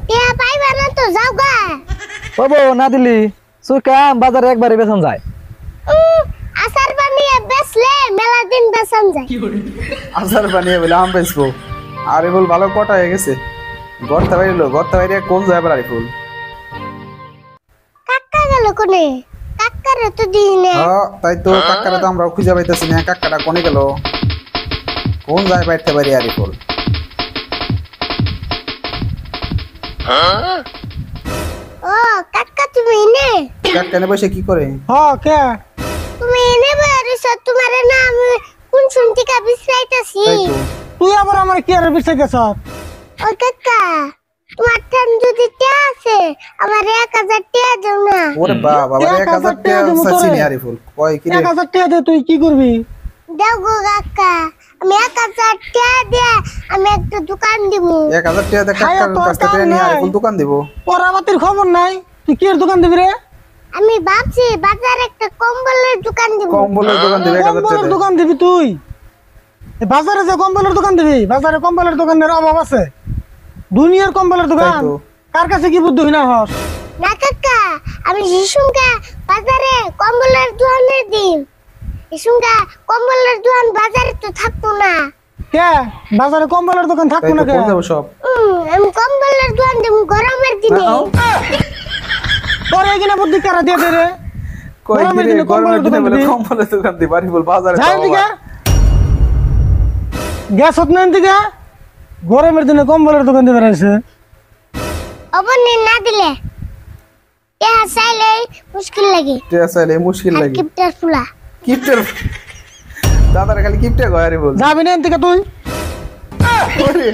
টিয়া পাইবা না তো যাও গা। ওবো না দিলি সুকা বাজারে একবারে বেচন যায়। আচার বানিয়ে বেচলে মেলা দিন বেচন যায়। আচার বানিয়ে বলে আম বেচবো। আরিফুল ভালো কটা হয়ে গেছে। গর্তা বাইরে কোন যায় আবার আরিফুল? কাকা গেল কোনে? কাকারে তো দিই না। তাই তো কাকারে তো আমরাও খুঁজে পাইতেছি না। কাকাটা কোনে গেল? কোন যায় বাইরতে পারি আরিফুল? ও কাকা তুমি এনে? কাকা নে বসে কি করে? কে তুমি এনে বরিস তোমারে না আমি কোন শুনতিকা বিছরাইতাছি। তাই তো তুই আবার আমার কি আর বিষয়তেছ? ও কাকা তোমার ঠান যদি টিয়া আছে আমার 1000 টিয়া দাও না। ওরে বাবা 1000 টাকা চাচ্ছি নি আরিফুল। কই কি রে? 1000 টাকা দে তুই কি করবি? দাও গো কাকা আমি 1000 টিয়া দিয়ে আমি একটা দোকান দিব। 1000 টাকা দিয়ে কাকার কাছ থেকে নিয়ে আরিফুল দোকান দিব। পরাবাতির খবর নাই, তুই কি এর দোকান দিবি রে? আমি ভাবছি বাজারে একটা কম্বলের দোকান দিব। কম্বলের দোকান দিবে 1000 টাকা কম্বলের দোকান দিবি তুই? বাজারে যে কম্বলের দোকান দিবি, বাজারে কম্বলের দোকানের অভাব আছে। দুনিয়ার কম্বলের দোকান তাই তো। কার কাছে কি বুদ্ধি না হস? না কাকা আমি শিশুঙ্গা বাজারে কম্বলের দোকানে দিই। শিশুঙ্গা কম্বলের দোকান বাজারে তো থাকতো না। কে বাজারে কম্বলের দোকান থাকবো তাই না তো কে? কোন যাব সব? আমি কম্বলের দোকান দিব গরমের দিনে। তোর এখানে বুদ্ধি কারা দিয়ে দে রে? কই কি রে? গরমের দিনে বলে কম্বলের দোকান দিব আরিফুল বাজারে যাই দিকে গ্যাস হত না দিকে গরমের দিনে কম্বলের দোকান দিবে রাইছে। অবনি না দিলে এ চাইলে মুশকিল লাগে। টিয়া চাইলে মুশকিল লাগে। কিপটার ফুলা কিপটের দাদার খালি কিপটে গয় আরিফুল। যাবি না দিকে তুই? ওরে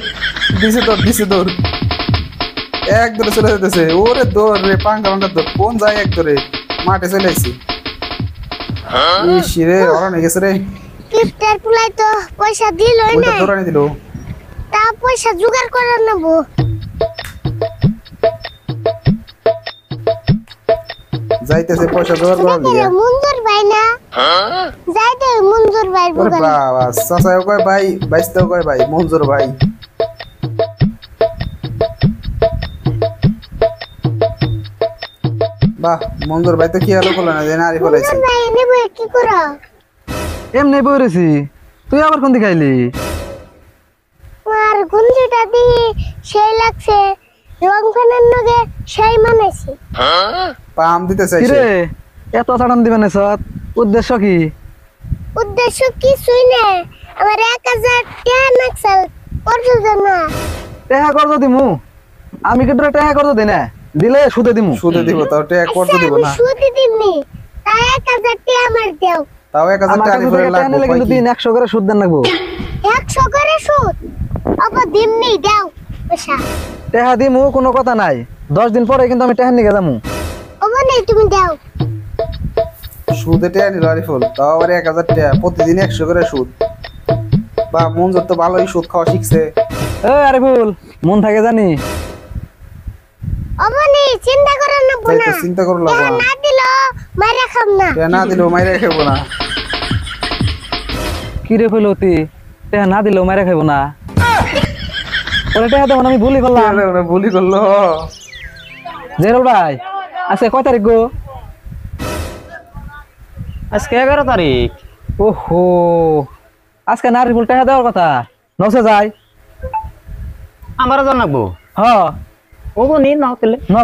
দিছে তোর এক ধরে চলে যেতেছে। ওরে দৌড় রে পাঙ্গা দৌড় কোন যায় এক ধরে মাঠে চলে আইছি। ইস রে অরান গেছে রে। কিপটার ফুলাই তো পয়সা দিলই ওইটা না। দৌড়ানি দিল। তা পয়সা জোগাড় করে নেব। যাইতেছে পয়সা জোগাড় করার লিগে। মঞ্জুর ভাই না যাই দে মঞ্জুর ভাই ওরে বুগালে। বাবা চাচাও কয় ভাই বাইস্তাও কয় ভাই মঞ্জুর ভাই। বাহ মঞ্জুর ভাই তো কি আলো করলো না যে নারী ফলাইছে। মঞ্জুর ভাই নেব কি করো? এমনি বইরেছি, তুই আবার কোন দিকে আইলি? আর গুঞ্জিটা দি সেই লাগছে রং ফেনের নগে সেই মানেছি। পাম দিতে চাইছে। কিরে এত ছাড়ান দিবেন না সৎ? উদ্দেশ্য কি? উদ্দেশ্য কিছুই না আমার 1000 টাকা নাকসাল করছো জানা। টেহা করতো দিমু? আমি কিন্তু টেহা করতো দিই না, দিলে সুদে দিমু। সুদে দিব তাও টাকা করতে দিব না। সুদি দিমনি তাই 1000 টাকা আমার দেও। তাও 1000 আমার টাকা কাছে করে থেকে টেহা লাগবে নিলে কয় কিন্তু কি? দিন 100 করে সুদ দেন লাগবো। 100 করে সুদ অব দিমনি দাও পয়সা। টেহা দিমু কোনো কথা নাই, 10 দিন পরে কিন্তু আমি টেহা নিয়ে যামু। অব নেই তুমি দাও। সুদে টাকা নিল আরিফুল তাও আবার 1000 টাকা প্রতিদিন 100 করে সুদ। বা মঞ্জুর তো ভালোই সুদ খাওয়া শিখছে। এ আরিফুল মন থাকে জানি। অব নেই চিন্তা করে নেব তাই না। তো চিন্তা করো টাকা লাগবে না দিল মাইরা খাম না। টাকা না দিলেও মাইরে খাবো না। কি রে কইলতি টেহা না দিলেও মাইরা খাইবো না? ওরে টেহা দেবো না আমি ভুলি করলাম। বলি করলো জেরুল ভাই আজকে কয় তারিখ গো? আজকে 11 তারিখ। ওহো আজকে নারিফুল টেহা দেওয়ার কথা নসে যায়। আমারও জানাবো। হ ও নি নাও তেলে ন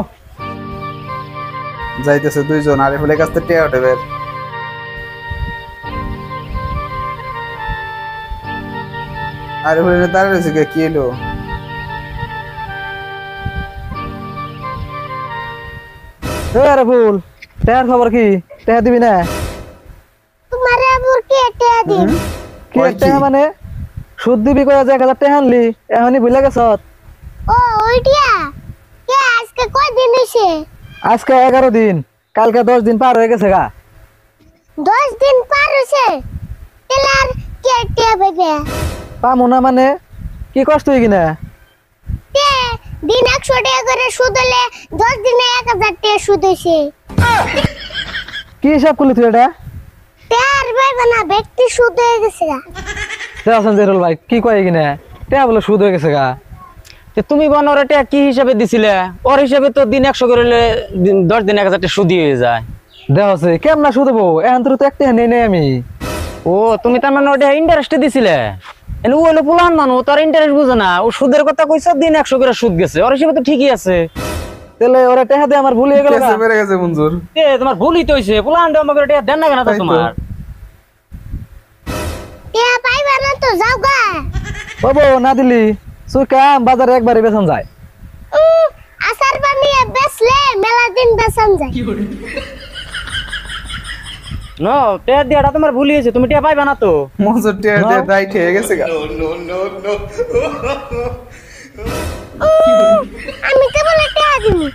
যাইতেছে দুইজন আরিফুলের কাছ থেকে টাকা উঠে বের। আরিফুলের দাঁড়িয়ে রয়েছে কি এলো? এ আরিফুল টেহার খবর কি? টেহা দিবি না? তোমারে আবার কে টাকা দিন? কি কয় কি? টেহা মানে সুদ দিবি কয়া যে 1000 টেহা আনলি এখনই ভুলে গেছ? ও ওইটিয়া কে আজকে কয় দিন হইছে? আজকে 11 দিন, কালকে 10 দিন পার হয়ে গেছে গা। 10 দিন পার হইছে তেলার কে টাকা পাইবে? পামু না মানে কি কষ্ট হই কিনা? কে দিন 100 টাকা করে সুদ হলে 10 দিনে 1000 টাকা সুদ হইছে। কি হিসাব করলি তুই এটা? টার পাইবে না ব্যক্তি সুদ হয়ে গেছে গা। দেখছেন জেরুল ভাই কি কয় কিনা টেহা বলে সুদ হয়ে গেছে গা। তুমি বনোরে টাকা কি হিসাবে দিছিলে? ওর হিসাবে তো দিন 100 করে 10 দিন 1000 টাকা সুদি হয়ে যায়। দেওয়া আছে কেমন না শুধু এখন তো একটা নেই নেই আমি। ও তুমি তার মানে ওটা ইন্টারেস্টে দিছিলে? এনে ও হলো পুলান মানুষ, তার ইন্টারেস্ট বুঝে না। ও সুদের কথা কইছো, দিন 100 করে সুদ গেছে। ওর হিসাবে তো ঠিকই আছে। তাহলে ওরা টাকা দিয়ে আমার ভুল হয়ে গেল কেসে বেড়ে গেছে মঞ্জুর। তোমার ভুলই তো হইছে। পুলান দে আমাকে টাকা দেন না কেন তো তাই তো। তোমার? টিয়া পাইবা না তো যাও গা। বাবু না দিলি সুরকাম বাজারে একবারে বেতন যায়। আচার বানিয়ে বেচলে মেলা দিন বেচন যায়। নো টাকা দিয়াটা তোমার ভুলই হইছে। তুমি টাকা পাইবা না তো। মঞ্জুর টিয়া দিয়ে দাই খেয়ে গেছে গা। আমি কেবল টিয়া দিমু।